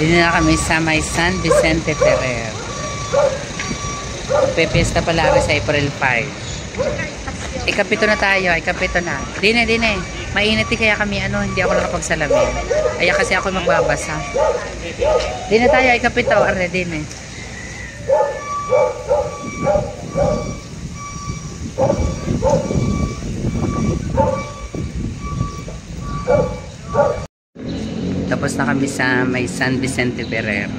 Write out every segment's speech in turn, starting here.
Dito na kami sa may San Vicente Ferrer. Pepiesta pala sa April 5. Ikapito na tayo, ikapito na. Dine. Mainit kaya kami hindi ako nakapagsalamin. Kaya kasi ako magbabasa. Dine tayo, ikapito. Arre, dine. Tapos na kami sa may San Vicente Ferrer.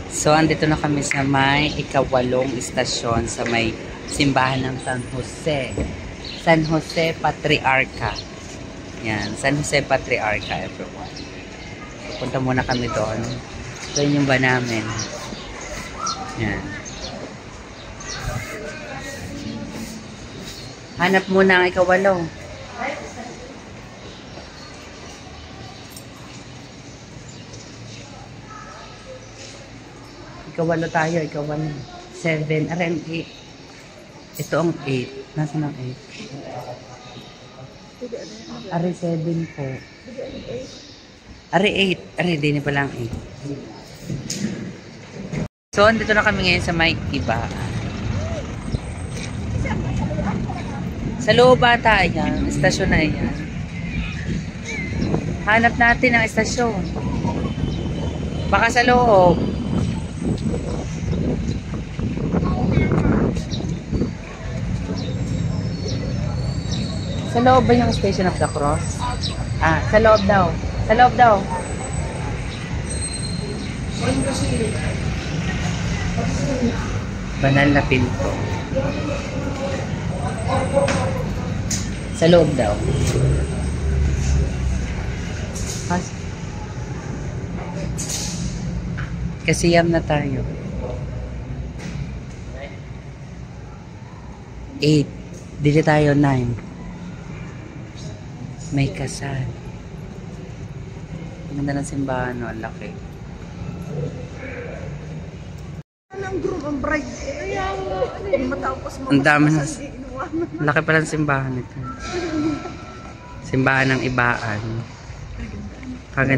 So, andito na kami sa may ikawalong istasyon sa may simbahan ng San Jose. San Jose Patriarca. Yan, San Jose Patriarca, everyone. Punta muna kami doon. Ito yung ba namin. Yan. Hanap muna ang ikawalo. Ikawalo tayo, ikawalo. 7, aray, 8. Ito ang 8. Nasaan ang 8? Aray, 7 po. Aray, 8. Aray, di na palang 8. So, andito na kami ngayon sa may iba. Sa loob ata yan. Istasyon na yan. Hanap natin ang istasyon. Baka sa loob. Sa loob ba yung Station of the Cross? Ah, sa loob daw. Sa loob daw. Banal na pinto. Sa loob daw. Kasi yam na tayo. 8. Dili tayo 9. May kasal. Ang ganda ng simbahan, no? Ang laki. Ang group ang bride. Ang dami na. Laki pala ng simbahan ito. Simbahan ng Ibaan. Kaganda.